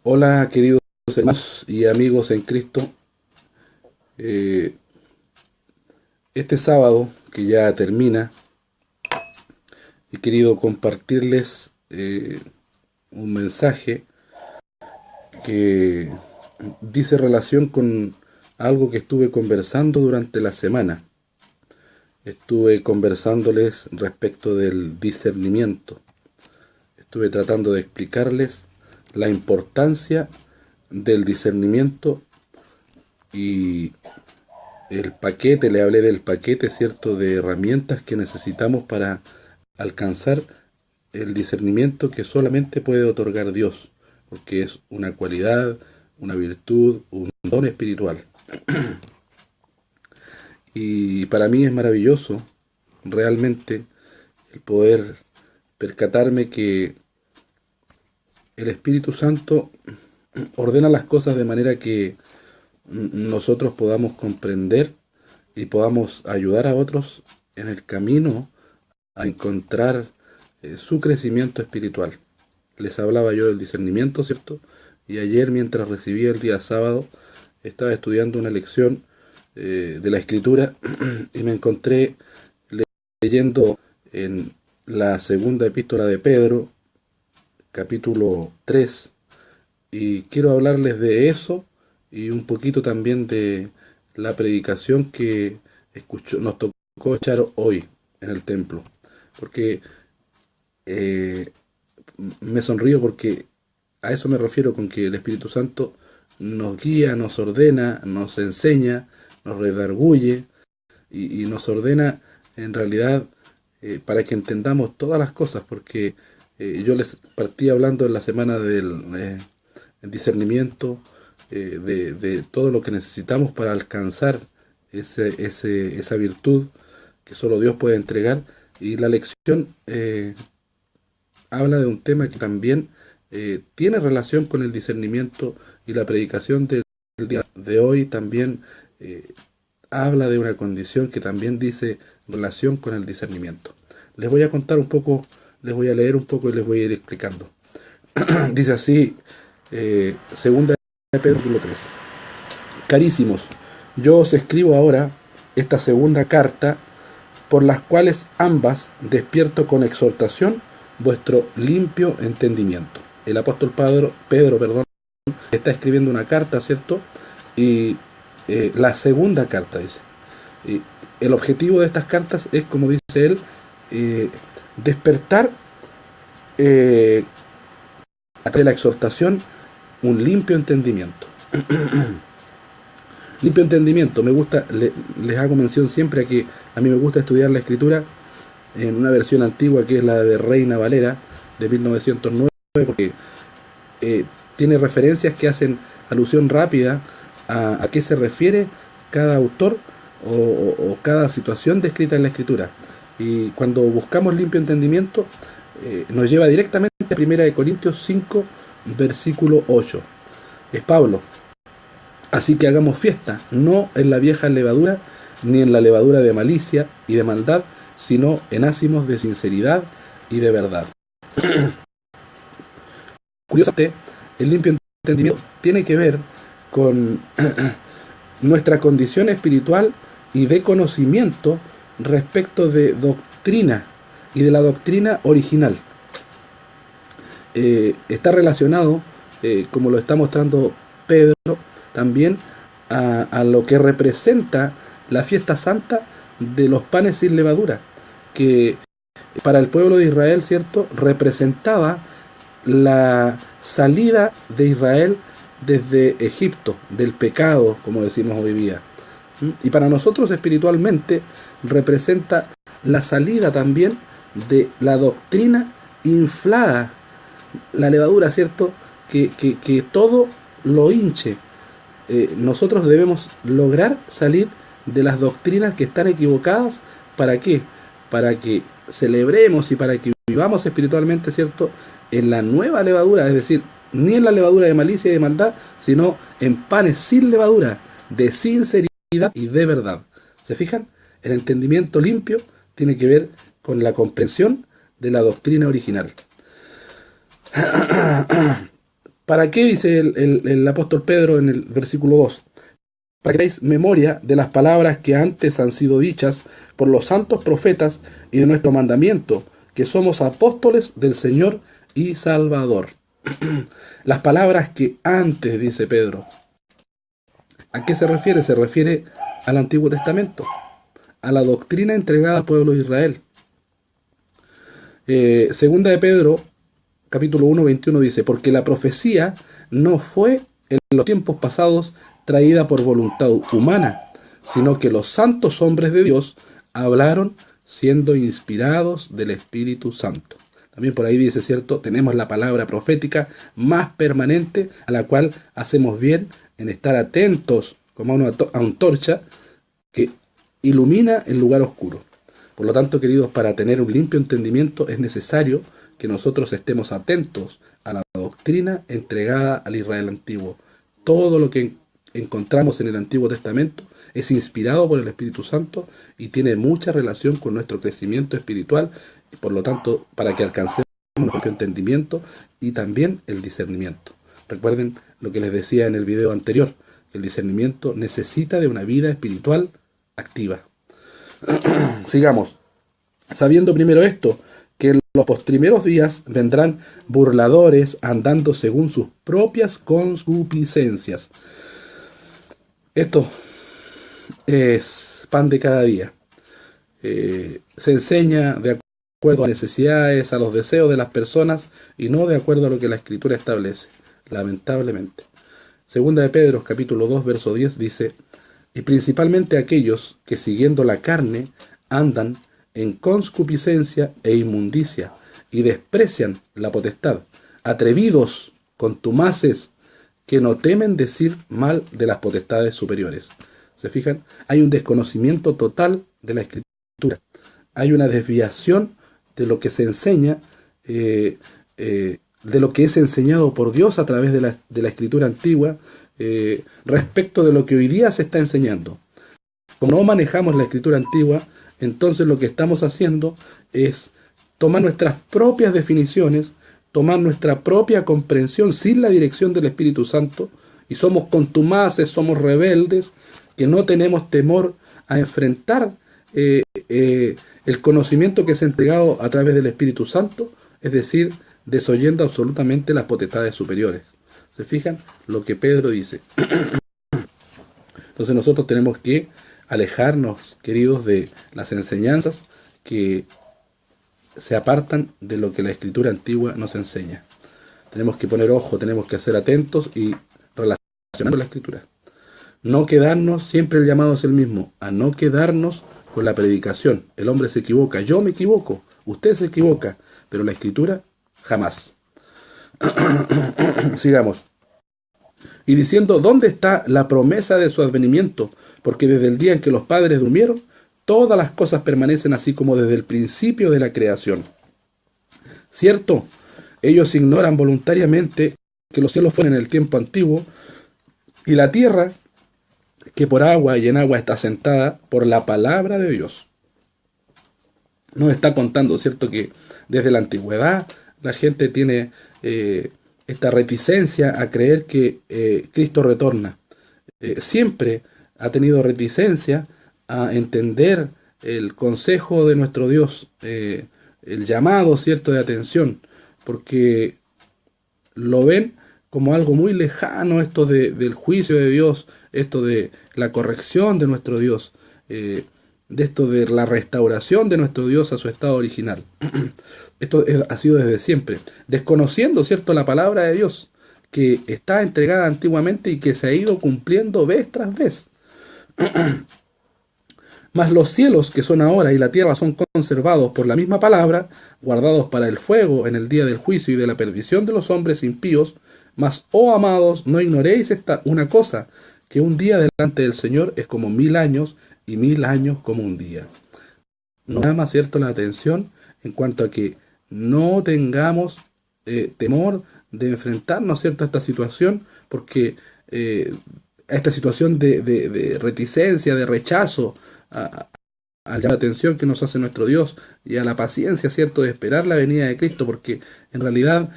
Hola queridos hermanos y amigos en Cristo. Eh, este sábado que ya termina, he querido compartirles un mensaje que dice relación con algo que estuve conversando durante la semana. Estuve conversándoles respecto del discernimiento. Estuve tratando de explicarles la importancia del discernimiento y le hablé del paquete, ¿cierto?, de herramientas que necesitamos para alcanzar el discernimiento que solamente puede otorgar Dios, porque es una cualidad, una virtud, un don espiritual. Y para mí es maravilloso, realmente, el poder percatarme que el Espíritu Santo ordena las cosas de manera que nosotros podamos comprender y podamos ayudar a otros en el camino a encontrar su crecimiento espiritual. Les hablaba yo del discernimiento, ¿cierto? Y ayer, mientras recibía el día sábado, estaba estudiando una lección de la Escritura y me encontré leyendo en la segunda epístola de Pedro, capítulo 3, y quiero hablarles de eso y un poquito también de la predicación que nos tocó escuchar hoy en el templo. Porque eh, me sonrío porque a eso me refiero con que el Espíritu Santo nos guía, nos ordena, nos enseña, nos redarguye y nos ordena en realidad para que entendamos todas las cosas, porque yo les partí hablando en la semana del discernimiento, de todo lo que necesitamos para alcanzar esa virtud que solo Dios puede entregar, y la lección habla de un tema que también tiene relación con el discernimiento, y la predicación del día de hoy también habla de una condición que también dice relación con el discernimiento. Les voy a contar un poco, les voy a leer un poco y les voy a ir explicando. Dice así, segunda de Pedro 3. Carísimos, yo os escribo ahora esta segunda carta, por las cuales ambas despierto con exhortación vuestro limpio entendimiento. El apóstol Pedro, está escribiendo una carta, ¿cierto? Y la segunda carta, dice. Y el objetivo de estas cartas es, como dice él, despertar a través de la exhortación un limpio entendimiento. Limpio entendimiento, me gusta, les hago mención siempre a que a mí me gusta estudiar la escritura en una versión antigua que es la de Reina Valera de 1909, porque tiene referencias que hacen alusión rápida a qué se refiere cada autor o cada situación descrita en la escritura. Y cuando buscamos limpio entendimiento, nos lleva directamente a 1 Corintios 5, versículo 8. Es Pablo. Así que hagamos fiesta, no en la vieja levadura, ni en la levadura de malicia y de maldad, sino en ácimos de sinceridad y de verdad. Curiosamente, el limpio entendimiento tiene que ver con nuestra condición espiritual y de conocimiento respecto de doctrina y de la doctrina original. Está relacionado, como lo está mostrando Pedro, también a lo que representa la fiesta santa de los panes sin levadura, que para el pueblo de Israel, ¿cierto?, representaba la salida de Israel desde Egipto, del pecado, como decimos hoy día. Y para nosotros espiritualmente representa la salida también de la doctrina inflada, la levadura, ¿cierto?, que todo lo hinche. Nosotros debemos lograr salir de las doctrinas que están equivocadas. ¿Para qué? Para que celebremos y para que vivamos espiritualmente, ¿cierto?, en la nueva levadura, es decir, ni en la levadura de malicia y de maldad, sino en panes sin levadura, de sinceridad y de verdad. ¿Se fijan? El entendimiento limpio tiene que ver con la comprensión de la doctrina original. ¿Para qué dice el apóstol Pedro en el versículo 2? Para que tengáis memoria de las palabras que antes han sido dichas por los santos profetas y de nuestro mandamiento, que somos apóstoles del Señor y Salvador. Las palabras que antes, dice Pedro. ¿A qué se refiere? Se refiere al Antiguo Testamento, a la doctrina entregada al pueblo de Israel. Segunda de Pedro, capítulo 1, 21 dice, porque la profecía no fue en los tiempos pasados traída por voluntad humana, sino que los santos hombres de Dios hablaron siendo inspirados del Espíritu Santo. También por ahí dice, ¿cierto? Tenemos la palabra profética más permanente, a la cual hacemos bien en estar atentos como a una antorcha que ilumina el lugar oscuro. Por lo tanto, queridos, para tener un limpio entendimiento es necesario que nosotros estemos atentos a la doctrina entregada al Israel antiguo. Todo lo que encontramos en el Antiguo Testamento es inspirado por el Espíritu Santo y tiene mucha relación con nuestro crecimiento espiritual, y por lo tanto, para que alcancemos un propio entendimiento y también el discernimiento. Recuerden lo que les decía en el video anterior, el discernimiento necesita de una vida espiritual activa. Sigamos. Sabiendo primero esto, que en los postrimeros días vendrán burladores andando según sus propias concupiscencias. Esto es pan de cada día. Se enseña de acuerdo a necesidades, a los deseos de las personas y no de acuerdo a lo que la Escritura establece, lamentablemente. Segunda de Pedro, capítulo 2, verso 10 dice, y principalmente aquellos que siguiendo la carne andan en concupiscencia e inmundicia y desprecian la potestad, atrevidos, contumaces, que no temen decir mal de las potestades superiores. ¿Se fijan? Hay un desconocimiento total de la Escritura. Hay una desviación de lo que se enseña, de lo que es enseñado por Dios a través de la Escritura antigua, respecto de lo que hoy día se está enseñando. Como no manejamos la Escritura antigua, entonces lo que estamos haciendo es tomar nuestras propias definiciones, tomar nuestra propia comprensión sin la dirección del Espíritu Santo, y somos contumaces, somos rebeldes, que no tenemos temor a enfrentar el conocimiento que es entregado a través del Espíritu Santo, es decir, desoyendo absolutamente las potestades superiores. ¿Se fijan lo que Pedro dice? Entonces nosotros tenemos que alejarnos, queridos, de las enseñanzas que se apartan de lo que la Escritura antigua nos enseña. Tenemos que poner ojo, tenemos que ser atentos y relacionar con la Escritura. No quedarnos, siempre el llamado es el mismo, a no quedarnos con la predicación. El hombre se equivoca, yo me equivoco, usted se equivoca, pero la Escritura jamás. Sigamos. Y diciendo, ¿dónde está la promesa de su advenimiento? Porque desde el día en que los padres durmieron, todas las cosas permanecen así como desde el principio de la creación. ¿Cierto? Ellos ignoran voluntariamente que los cielos fueron en el tiempo antiguo, y la tierra, que por agua y en agua está sentada por la palabra de Dios. Nos está contando, ¿cierto?, que desde la antigüedad la gente tiene esta reticencia a creer que Cristo retorna. Siempre ha tenido reticencia a entender el consejo de nuestro Dios, el llamado, ¿cierto?, de atención, porque lo ven como algo muy lejano, esto del juicio de Dios, esto de la corrección de nuestro Dios, de esto de la restauración de nuestro Dios a su estado original. Esto ha sido desde siempre, desconociendo, ¿cierto?, la palabra de Dios, que está entregada antiguamente y que se ha ido cumpliendo vez tras vez. Mas los cielos que son ahora y la tierra son conservados por la misma palabra, guardados para el fuego en el día del juicio y de la perdición de los hombres impíos. Mas, oh amados, no ignoréis una cosa, que un día delante del Señor es como 1000 años, y 1000 años como un día. Nos llama, ¿cierto?, la atención en cuanto a que no tengamos temor de enfrentarnos, ¿cierto?, a esta situación, porque a esta situación de reticencia, de rechazo a al llamado de atención que nos hace nuestro Dios y a la paciencia, ¿cierto?, de esperar la venida de Cristo, porque en realidad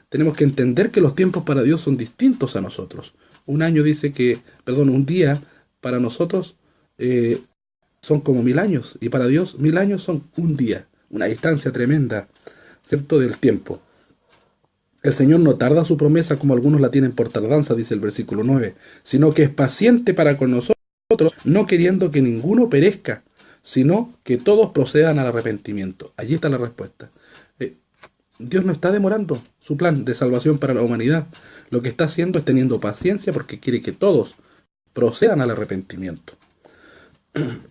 tenemos que entender que los tiempos para Dios son distintos a nosotros. Un día para nosotros son como 1000 años, y para Dios 1000 años son un día, una distancia tremenda, ¿cierto?, del tiempo. El Señor no tarda su promesa como algunos la tienen por tardanza, dice el versículo 9, sino que es paciente para con nosotros, no queriendo que ninguno perezca, sino que todos procedan al arrepentimiento. Allí está la respuesta. Dios no está demorando su plan de salvación para la humanidad. Lo que está haciendo es teniendo paciencia porque quiere que todos procedan al arrepentimiento.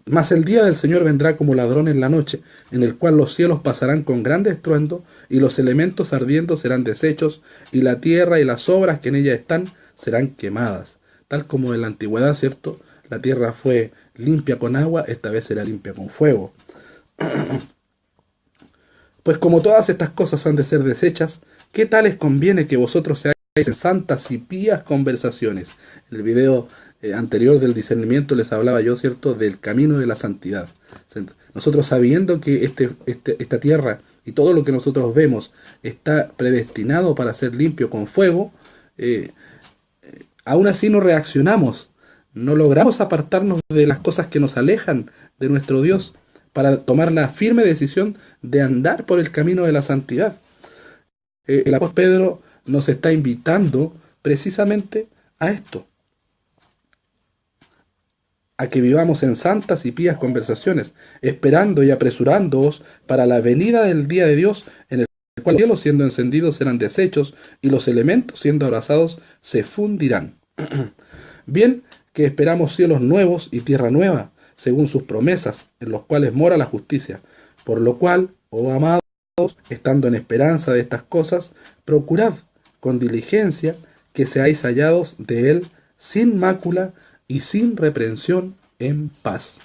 Mas el día del Señor vendrá como ladrón en la noche, en el cual los cielos pasarán con grande estruendo, y los elementos ardiendo serán deshechos, y la tierra y las obras que en ella están serán quemadas. Tal como en la antigüedad, ¿cierto?, la tierra fue limpia con agua, esta vez será limpia con fuego. Pues como todas estas cosas han de ser deshechas, ¿qué tal les conviene que vosotros seáis en santas y pías conversaciones? En el video anterior del discernimiento les hablaba yo, ¿cierto?, del camino de la santidad. Nosotros, sabiendo que esta tierra y todo lo que nosotros vemos está predestinado para ser limpio con fuego, aún así no reaccionamos, no logramos apartarnos de las cosas que nos alejan de nuestro Dios para tomar la firme decisión de andar por el camino de la santidad. El apóstol Pedro nos está invitando precisamente a esto, a que vivamos en santas y pías conversaciones, esperando y apresurándoos para la venida del día de Dios, en el cual los cielos siendo encendidos serán deshechos, y los elementos siendo abrasados se fundirán. Bien que esperamos cielos nuevos y tierra nueva, según sus promesas, en los cuales mora la justicia. Por lo cual, oh amados, estando en esperanza de estas cosas, procurad con diligencia que seáis hallados de él sin mácula y sin reprensión, en paz.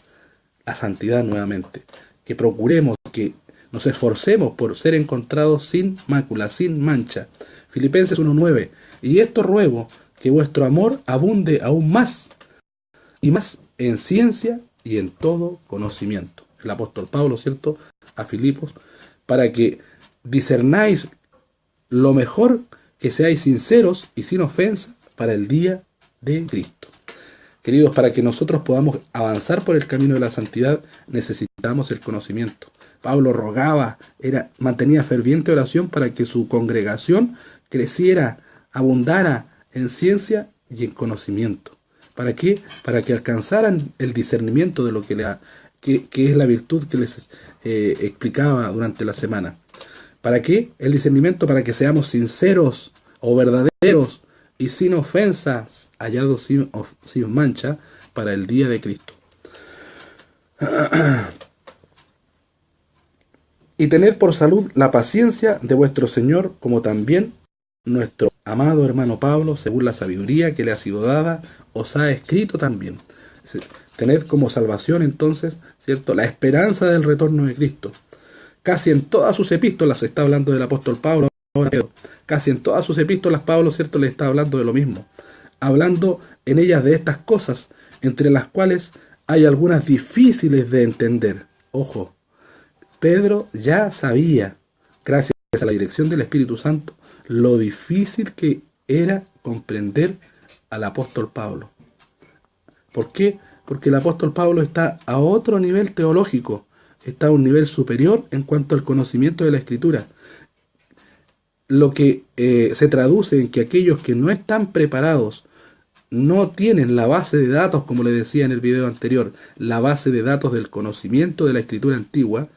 La santidad nuevamente. Que procuremos, que nos esforcemos por ser encontrados sin mácula, sin mancha. Filipenses 1:9. Y esto ruego, que vuestro amor abunde aún más y más en ciencia y en todo conocimiento. El apóstol Pablo, ¿cierto?, a Filipos, para que discernáis lo mejor, que seáis sinceros y sin ofensa para el día de Cristo. Queridos, para que nosotros podamos avanzar por el camino de la santidad, necesitamos el conocimiento. Pablo rogaba, mantenía ferviente oración para que su congregación creciera, abundara en ciencia y en conocimiento. ¿Para qué? Para que alcanzaran el discernimiento de lo que es la virtud que les explicaba durante la semana. ¿Para qué? El discernimiento para que seamos sinceros o verdaderos y sin ofensas, hallados sin mancha para el día de Cristo. Y tened por salud la paciencia de vuestro Señor, como también nuestro amado hermano Pablo, según la sabiduría que le ha sido dada, os ha escrito también. Tened como salvación entonces, ¿cierto?, la esperanza del retorno de Cristo. Casi en todas sus epístolas, está hablando del apóstol Pablo, ahora Pedro, casi en todas sus epístolas Pablo, ¿cierto?, le está hablando de lo mismo, hablando en ellas de estas cosas, entre las cuales hay algunas difíciles de entender. Ojo, Pedro ya sabía, gracias a la dirección del Espíritu Santo, lo difícil que era comprender al apóstol Pablo. ¿Por qué? Porque el apóstol Pablo está a otro nivel teológico, está a un nivel superior en cuanto al conocimiento de la Escritura. Lo que se traduce en que aquellos que no están preparados, no tienen la base de datos, como le decía en el video anterior, la base de datos del conocimiento de la Escritura antigua,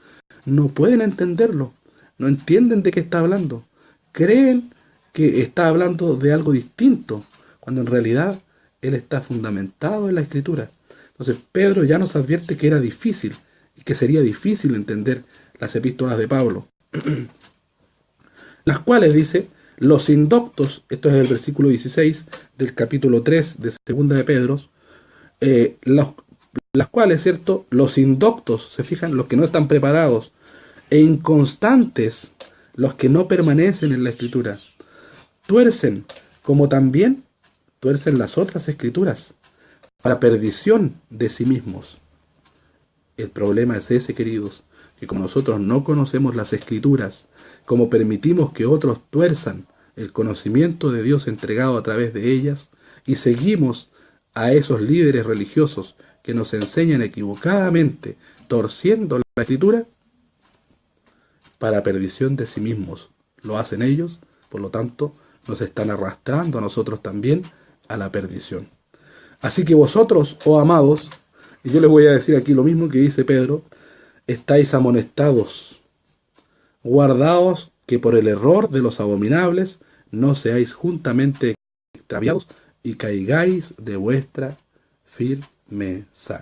no pueden entenderlo, no entienden de qué está hablando. Creen que está hablando de algo distinto, cuando en realidad él está fundamentado en la Escritura. Entonces Pedro ya nos advierte que era difícil, y que sería difícil entender las epístolas de Pablo. Las cuales, dice, los indoctos, esto es el versículo 16 del capítulo 3 de segunda de Pedro, las cuales, ¿cierto?, los indoctos, se fijan, los que no están preparados, e inconstantes, los que no permanecen en la Escritura, tuercen, como también tuercen las otras Escrituras, para perdición de sí mismos. El problema es ese, queridos, que como nosotros no conocemos las Escrituras, como permitimos que otros tuerzan el conocimiento de Dios entregado a través de ellas, y seguimos a esos líderes religiosos que nos enseñan equivocadamente, torciendo la Escritura, para perdición de sí mismos. Lo hacen ellos, por lo tanto, nos están arrastrando a nosotros también a la perdición. Así que vosotros, oh amados, y yo les voy a decir aquí lo mismo que dice Pedro, estáis amonestados, guardaos que por el error de los abominables no seáis juntamente extraviados y caigáis de vuestra firmeza.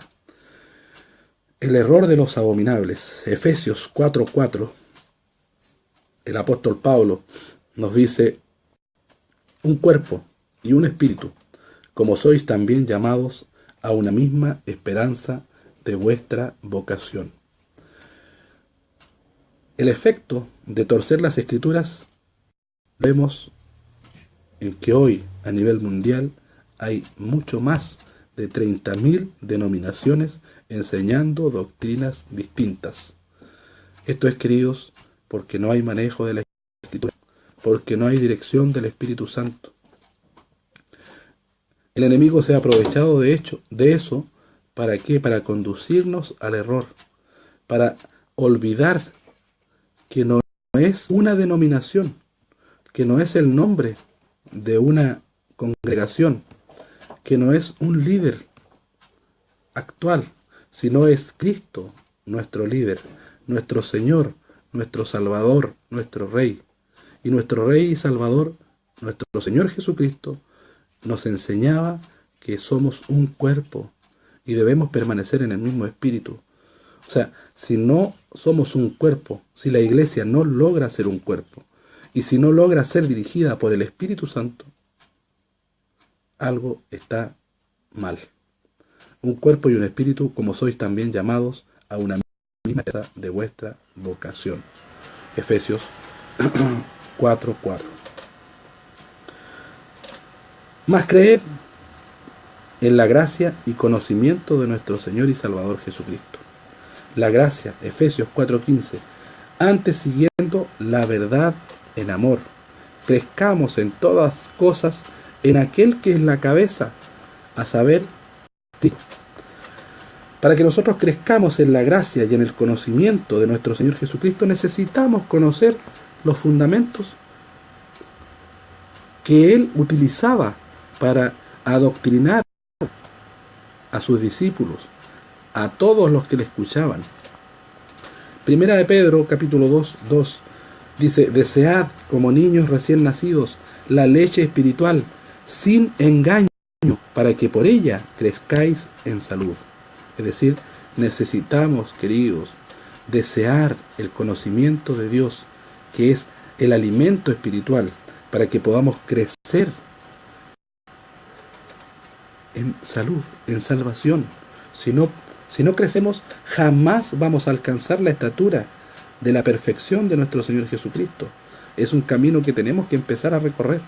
El error de los abominables. Efesios 4:4. El apóstol Pablo nos dice: un cuerpo y un espíritu, como sois también llamados a una misma esperanza de vuestra vocación. El efecto de torcer las Escrituras vemos en que hoy a nivel mundial hay mucho más de 30.000 denominaciones enseñando doctrinas distintas. Esto es, queridos, porque no hay manejo de la Escritura, porque no hay dirección del Espíritu Santo. El enemigo se ha aprovechado de eso, ¿para qué? Para conducirnos al error, para olvidar que no es una denominación, que no es el nombre de una congregación, que no es un líder actual, sino es Cristo, nuestro líder, nuestro Señor, nuestro Salvador, nuestro Rey. Y nuestro Rey y Salvador, nuestro Señor Jesucristo, nos enseñaba que somos un cuerpo y debemos permanecer en el mismo espíritu. O sea, si no somos un cuerpo, si la iglesia no logra ser un cuerpo, y si no logra ser dirigida por el Espíritu Santo, algo está mal. Un cuerpo y un espíritu, como sois también llamados a una misma esperanza de vuestra vocación. Efesios 4:4. Más creed en la gracia y conocimiento de nuestro Señor y Salvador Jesucristo. La gracia, Efesios 4:15. Antes, siguiendo la verdad en amor, crezcamos en todas cosas en aquel que es la cabeza, a saber, Cristo. Para que nosotros crezcamos en la gracia y en el conocimiento de nuestro Señor Jesucristo, necesitamos conocer los fundamentos que Él utilizaba para adoctrinar a sus discípulos, a todos los que le escuchaban. Primera de Pedro, capítulo 2, dice: desead como niños recién nacidos la leche espiritual sin engaño, para que por ella crezcáis en salud. Es decir, necesitamos, queridos, desear el conocimiento de Dios, que es el alimento espiritual, para que podamos crecer en salud, en salvación. Si no crecemos, jamás vamos a alcanzar la estatura de la perfección de nuestro Señor Jesucristo. Es un camino que tenemos que empezar a recorrer.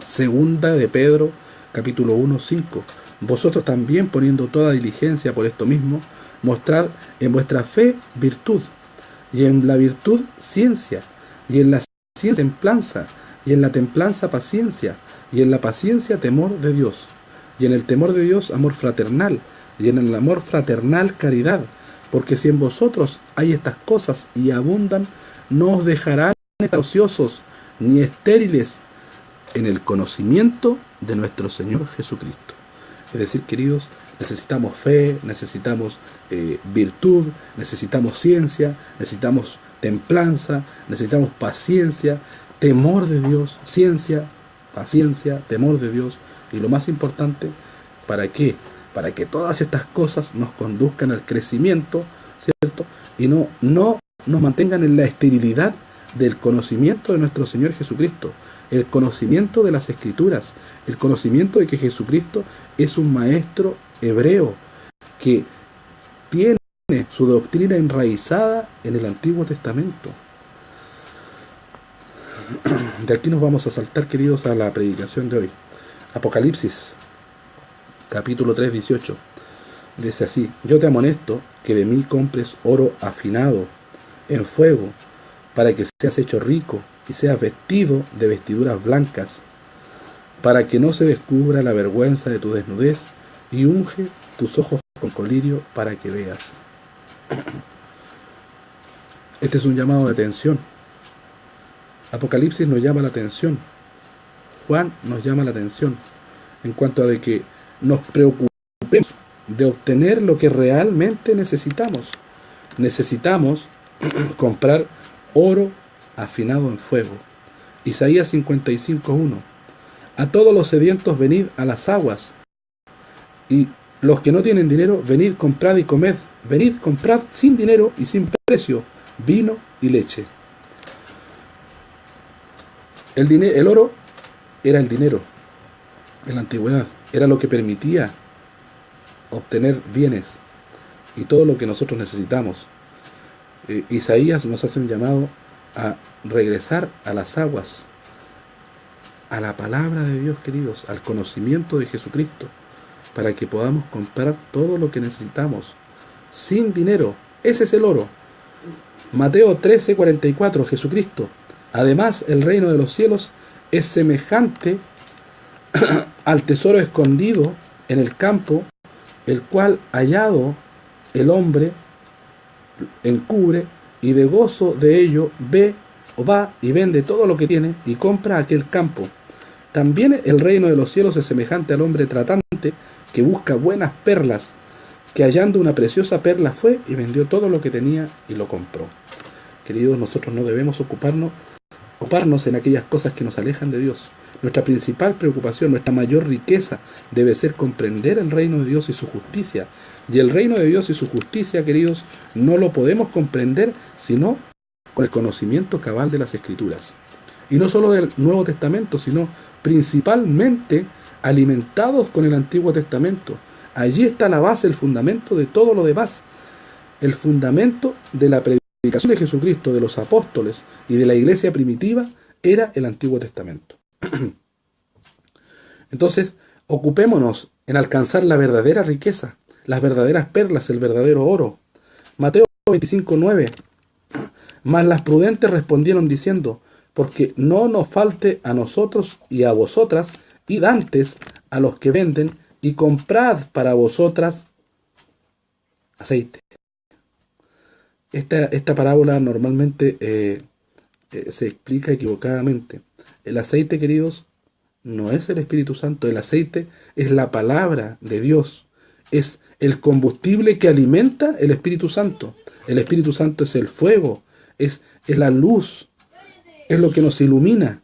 Segunda de Pedro, capítulo 1:5. Vosotros también, poniendo toda diligencia por esto mismo, mostrad en vuestra fe virtud, y en la virtud ciencia, y en la ciencia templanza, y en la templanza paciencia, y en la paciencia temor de Dios, y en el temor de Dios amor fraternal, y en el amor fraternal caridad, porque si en vosotros hay estas cosas y abundan, no os dejarán ociosos ni estériles en el conocimiento de nuestro Señor Jesucristo. Es decir, queridos, necesitamos fe, necesitamos virtud, necesitamos ciencia, necesitamos templanza, necesitamos paciencia, temor de Dios, ciencia, paciencia, temor de Dios, y lo más importante, ¿para qué? Para que todas estas cosas nos conduzcan al crecimiento, ¿cierto? Y no nos mantengan en la esterilidad del conocimiento de nuestro Señor Jesucristo, el conocimiento de las Escrituras, el conocimiento de que Jesucristo es un maestro hebreo que tiene su doctrina enraizada en el Antiguo Testamento. De aquí nos vamos a saltar, queridos, a la predicación de hoy. Apocalipsis, capítulo 3:18. Dice así: yo te amonesto que de mí compres oro afinado en fuego, para que seas hecho rico y seas vestido de vestiduras blancas, para que no se descubra la vergüenza de tu desnudez, y unge tus ojos con colirio para que veas. Este es un llamado de atención. Apocalipsis nos llama la atención. Juan nos llama la atención en cuanto a de que nos preocupemos de obtener lo que realmente necesitamos. Necesitamos comprar oro afinado en fuego. Isaías 55:1. A todos los sedientos venid a las aguas, y los que no tienen dinero, venid, comprad y comed. Venid, comprad sin dinero y sin precio vino y leche. El oro era el dinero en la antigüedad, era lo que permitía obtener bienes y todo lo que nosotros necesitamos. Isaías nos hace un llamado a regresar a las aguas, a la palabra de Dios, queridos, al conocimiento de Jesucristo, para que podamos comprar todo lo que necesitamos sin dinero. Ese es el oro. Mateo 13:44, Jesucristo: además, el reino de los cielos es semejante al tesoro escondido en el campo, el cual hallado el hombre encubre, y de gozo de ello va y vende todo lo que tiene y compra aquel campo. También el reino de los cielos es semejante al hombre tratante que busca buenas perlas, que hallando una preciosa perla fue y vendió todo lo que tenía y lo compró. Queridos, nosotros no debemos ocuparnos en aquellas cosas que nos alejan de Dios. Nuestra principal preocupación, nuestra mayor riqueza debe ser comprender el reino de Dios y su justicia. Y el reino de Dios y su justicia, queridos, no lo podemos comprender sino con el conocimiento cabal de las Escrituras. Y no solo del Nuevo Testamento, sino principalmente alimentados con el Antiguo Testamento. Allí está la base, el fundamento de todo lo demás. El fundamento de la predicación de Jesucristo, de los apóstoles y de la iglesia primitiva era el Antiguo Testamento. Entonces, ocupémonos en alcanzar la verdadera riqueza, las verdaderas perlas, el verdadero oro. Mateo 25:9. Mas las prudentes respondieron diciendo: porque no nos falte a nosotros y a vosotras, id antes a los que venden y comprad para vosotras aceite. Esta parábola normalmente se explica equivocadamente. El aceite, queridos, no es el Espíritu Santo. El aceite es la palabra de Dios. Es el combustible que alimenta el Espíritu Santo. El Espíritu Santo es el fuego, es la luz, es lo que nos ilumina.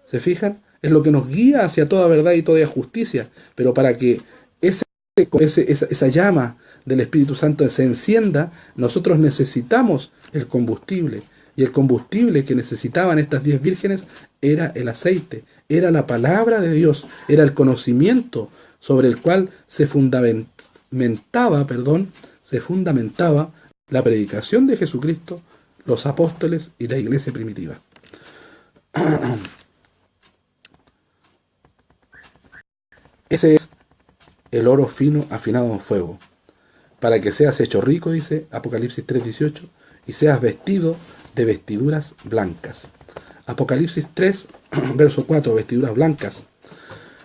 ¿Se fijan? Es lo que nos guía hacia toda verdad y toda justicia. Pero para que esa llama del Espíritu Santo se encienda, nosotros necesitamos el combustible. Y el combustible que necesitaban estas 10 vírgenes era el aceite, era la palabra de Dios, era el conocimiento sobre el cual se fundamentaba la predicación de Jesucristo, los apóstoles y la iglesia primitiva. Ese es el oro fino afinado en fuego, para que seas hecho rico, dice Apocalipsis 3:18, y seas vestido de vestiduras blancas. Apocalipsis 3, verso 4, vestiduras blancas.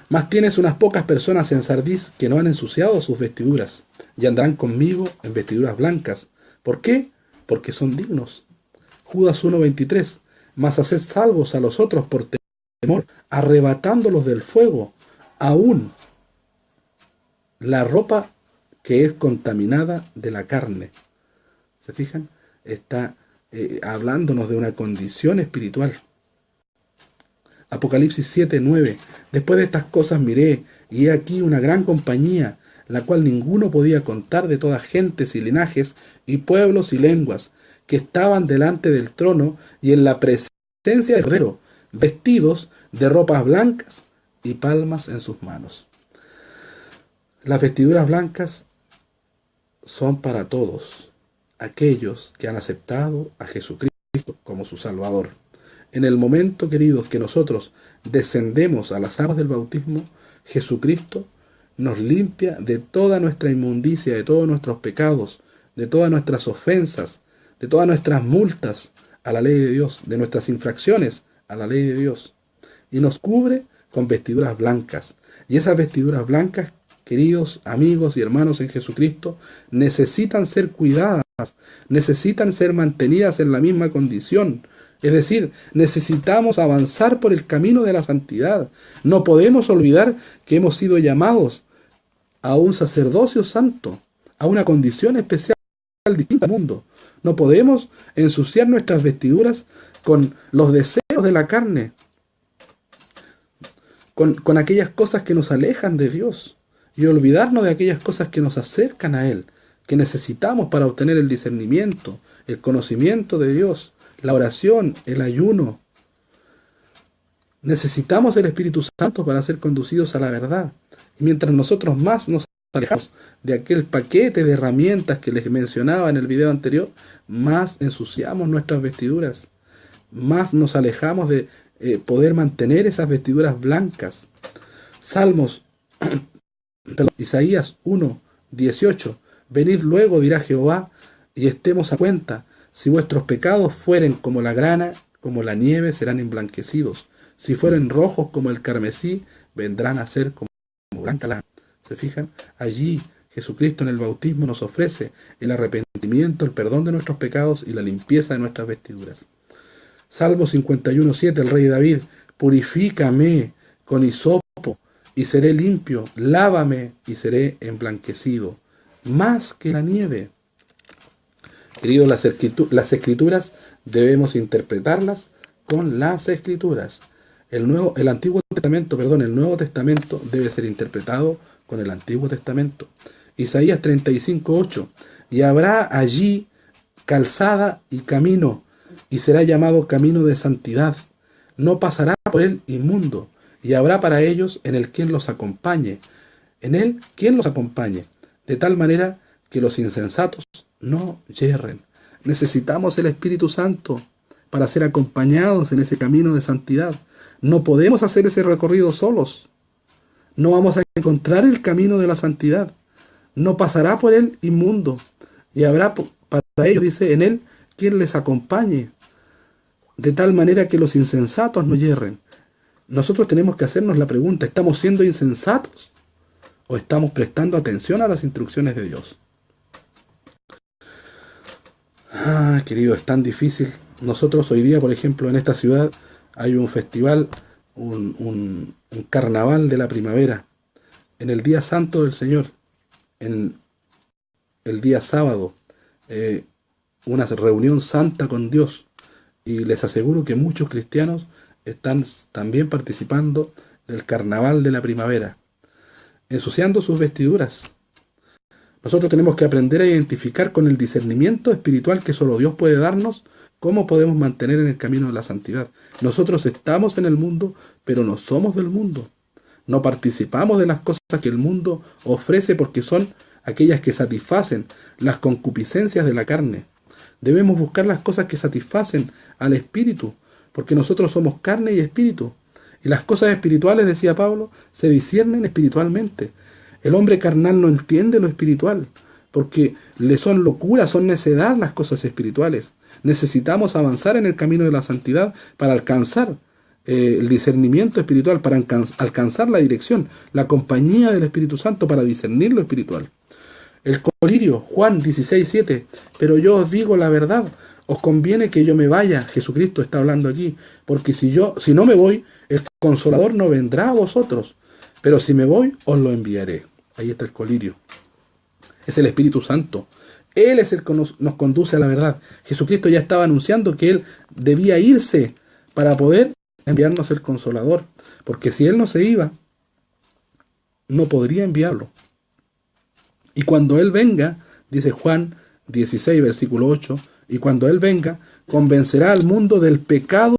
Mas tienes unas pocas personas en Sardis que no han ensuciado sus vestiduras, y andarán conmigo en vestiduras blancas. ¿Por qué? Porque son dignos. Judas 1:23. Mas haced salvos a los otros por temor, arrebatándolos del fuego, aún la ropa que es contaminada de la carne. ¿Se fijan? Está hablándonos de una condición espiritual. Apocalipsis 7:9. Después de estas cosas miré, y he aquí una gran compañía, la cual ninguno podía contar, de todas gentes y linajes y pueblos y lenguas, que estaban delante del trono y en la presencia del Cordero, vestidos de ropas blancas y palmas en sus manos. Las vestiduras blancas son para todos aquellos que han aceptado a Jesucristo como su Salvador. En el momento, queridos, que nosotros descendemos a las aguas del bautismo, Jesucristo nos limpia de toda nuestra inmundicia, de todos nuestros pecados, de todas nuestras ofensas, de todas nuestras multas a la ley de Dios, de nuestras infracciones a la ley de Dios. Y nos cubre con vestiduras blancas. Y esas vestiduras blancas, queridos amigos y hermanos en Jesucristo, necesitan ser cuidadas, necesitan ser mantenidas en la misma condición. Es decir, necesitamos avanzar por el camino de la santidad. No podemos olvidar que hemos sido llamados a un sacerdocio santo, a una condición especial distinta al mundo. No podemos ensuciar nuestras vestiduras con los deseos de la carne, con aquellas cosas que nos alejan de Dios, y olvidarnos de aquellas cosas que nos acercan a Él, que necesitamos para obtener el discernimiento, el conocimiento de Dios, la oración, el ayuno. Necesitamos el Espíritu Santo para ser conducidos a la verdad. Y mientras nosotros más nos alejamos de aquel paquete de herramientas que les mencionaba en el video anterior, más ensuciamos nuestras vestiduras, más nos alejamos de poder mantener esas vestiduras blancas. Isaías 1:18. Venid luego, dirá Jehová, y estemos a cuenta. Si vuestros pecados fueren como la grana, como la nieve, serán emblanquecidos. Si fueren rojos como el carmesí, vendrán a ser como blanca lana. ¿Se fijan? Allí Jesucristo en el bautismo nos ofrece el arrepentimiento, el perdón de nuestros pecados y la limpieza de nuestras vestiduras. Salmo 51:7, el rey David: purifícame con hisopo y seré limpio, lávame y seré emblanquecido, más que la nieve. Queridos, las escrituras debemos interpretarlas con las escrituras. El Nuevo Testamento debe ser interpretado con el Antiguo Testamento. Isaías 35:8. Y habrá allí calzada y camino, y será llamado camino de santidad. No pasará por él inmundo, y habrá para ellos en él quien los acompañe. En él quien los acompañe, de tal manera que los insensatos no yerren. Necesitamos el Espíritu Santo para ser acompañados en ese camino de santidad. No podemos hacer ese recorrido solos. No vamos a encontrar el camino de la santidad. No pasará por él inmundo. Y habrá para ellos, dice, en él quien les acompañe, de tal manera que los insensatos no yerren. Nosotros tenemos que hacernos la pregunta: ¿estamos siendo insensatos o estamos prestando atención a las instrucciones de Dios? Querido, es tan difícil. Nosotros hoy día, por ejemplo, en esta ciudad hay un festival, un carnaval de la primavera, en el día santo del Señor, en el día sábado, una reunión santa con Dios. Y les aseguro que muchos cristianos están también participando del carnaval de la primavera, ensuciando sus vestiduras. Nosotros tenemos que aprender a identificar con el discernimiento espiritual que solo Dios puede darnos cómo podemos mantener en el camino de la santidad. Nosotros estamos en el mundo, pero no somos del mundo. No participamos de las cosas que el mundo ofrece porque son aquellas que satisfacen las concupiscencias de la carne. Debemos buscar las cosas que satisfacen al espíritu, porque nosotros somos carne y espíritu. Y las cosas espirituales, decía Pablo, se disciernen espiritualmente. El hombre carnal no entiende lo espiritual, porque le son locura, son necedad las cosas espirituales. Necesitamos avanzar en el camino de la santidad para alcanzar el discernimiento espiritual, para alcanzar la dirección, la compañía del Espíritu Santo para discernir lo espiritual. El colirio, Juan 16:7, pero yo os digo la verdad, os conviene que yo me vaya, Jesucristo está hablando aquí, porque si no me voy, el Consolador no vendrá a vosotros, pero si me voy, os lo enviaré. Ahí está el colirio. Es el Espíritu Santo. Él es el que nos conduce a la verdad. Jesucristo ya estaba anunciando que Él debía irse para poder enviarnos el Consolador, porque si Él no se iba, no podría enviarlo. Y cuando Él venga, dice Juan 16, versículo 8, y cuando Él venga, convencerá al mundo del pecado,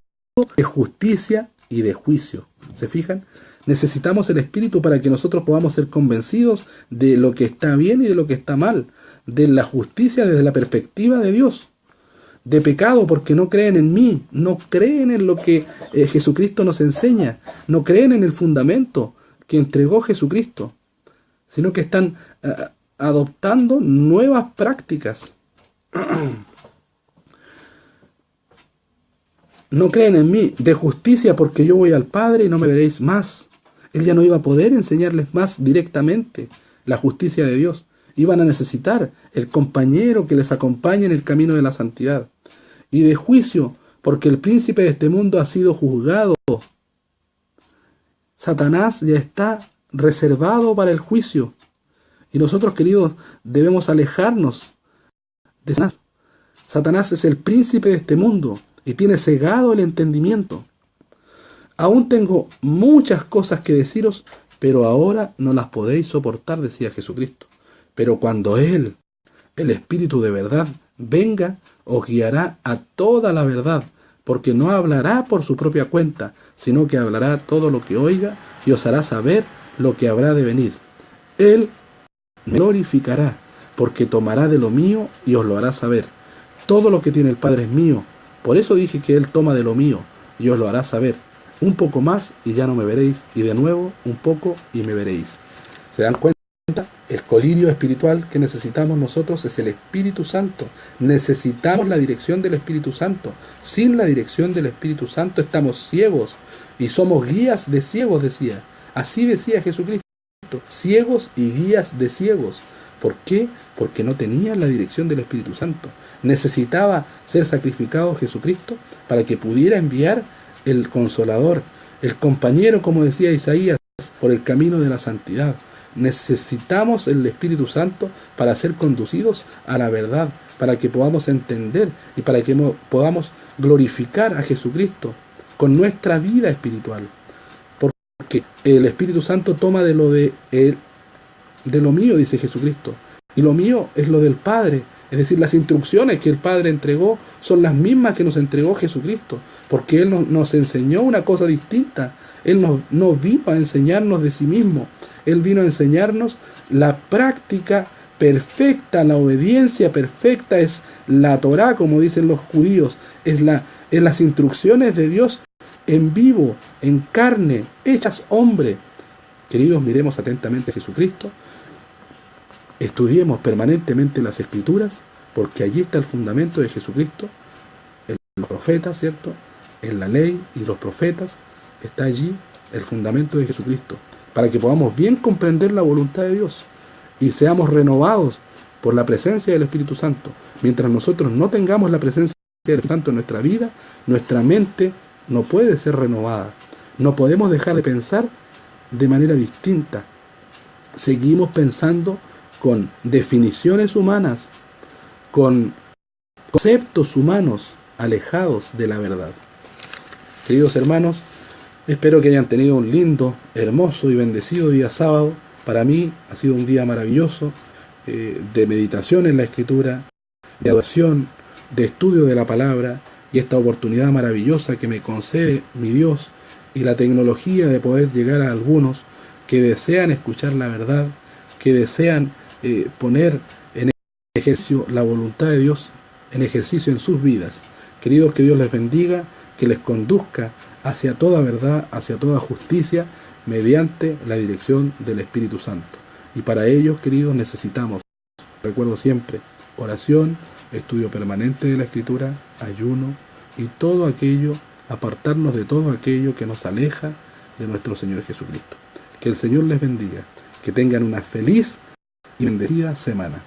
de justicia y de juicio. ¿Se fijan? Necesitamos el Espíritu para que nosotros podamos ser convencidos de lo que está bien y de lo que está mal, de la justicia desde la perspectiva de Dios, de pecado porque no creen en mí, no creen en lo que Jesucristo nos enseña, no creen en el fundamento que entregó Jesucristo. sino que están adoptando nuevas prácticas. No creen en mí, de justicia, porque yo voy al Padre y no me veréis más. Él ya no iba a poder enseñarles más directamente la justicia de Dios. Iban a necesitar el compañero que les acompañe en el camino de la santidad. Y de juicio, porque el príncipe de este mundo ha sido juzgado. Satanás ya está reservado para el juicio. Y nosotros, queridos, debemos alejarnos de Satanás. Satanás es el príncipe de este mundo y tiene cegado el entendimiento. Aún tengo muchas cosas que deciros, pero ahora no las podéis soportar, decía Jesucristo. Pero cuando Él, el Espíritu de verdad, venga, os guiará a toda la verdad, porque no hablará por su propia cuenta, sino que hablará todo lo que oiga y os hará saber lo que habrá de venir. Él me glorificará, porque tomará de lo mío y os lo hará saber. Todo lo que tiene el Padre es mío. Por eso dije que Él toma de lo mío y os lo hará saber. Un poco más y ya no me veréis, y de nuevo un poco y me veréis. ¿Se dan cuenta? El colirio espiritual que necesitamos nosotros es el Espíritu Santo. Necesitamos la dirección del Espíritu Santo. Sin la dirección del Espíritu Santo estamos ciegos y somos guías de ciegos, decía. Así decía Jesucristo. Ciegos y guías de ciegos. ¿Por qué? Porque no tenían la dirección del Espíritu Santo. Necesitaba ser sacrificado Jesucristo para que pudiera enviar el Consolador, el compañero, como decía Isaías, por el camino de la santidad. Necesitamos el Espíritu Santo para ser conducidos a la verdad, para que podamos entender y para que podamos glorificar a Jesucristo con nuestra vida espiritual. Porque el Espíritu Santo toma de lo mío, dice Jesucristo, y lo mío es lo del Padre. Es decir, las instrucciones que el Padre entregó son las mismas que nos entregó Jesucristo, porque Él nos enseñó una cosa distinta. Él no vino a enseñarnos de sí mismo. Él vino a enseñarnos la práctica perfecta, la obediencia perfecta, es la Torá, como dicen los judíos, es las instrucciones de Dios en vivo, en carne, hechas hombre. Queridos, miremos atentamente a Jesucristo. Estudiemos permanentemente las Escrituras, porque allí está el fundamento de Jesucristo, en los profetas, ¿cierto? En la ley y los profetas está allí el fundamento de Jesucristo, para que podamos bien comprender la voluntad de Dios y seamos renovados por la presencia del Espíritu Santo. Mientras nosotros no tengamos la presencia del Espíritu Santo en nuestra vida, nuestra mente no puede ser renovada. No podemos dejar de pensar de manera distinta. Seguimos pensando con definiciones humanas, con conceptos humanos alejados de la verdad. Queridos hermanos, espero que hayan tenido un lindo, hermoso y bendecido día sábado. Para mí ha sido un día maravilloso de meditación en la Escritura, de adoración, de estudio de la palabra, y esta oportunidad maravillosa que me concede mi Dios y la tecnología de poder llegar a algunos que desean escuchar la verdad, que desean poner en ejercicio la voluntad de Dios en ejercicio en sus vidas. Queridos, que Dios les bendiga, que les conduzca hacia toda verdad, hacia toda justicia, mediante la dirección del Espíritu Santo. Y para ellos, queridos, necesitamos, recuerdo siempre, oración, estudio permanente de la Escritura, ayuno y todo aquello, apartarnos de todo aquello que nos aleja de nuestro Señor Jesucristo. Que el Señor les bendiga, que tengan una feliz y bendecida semana.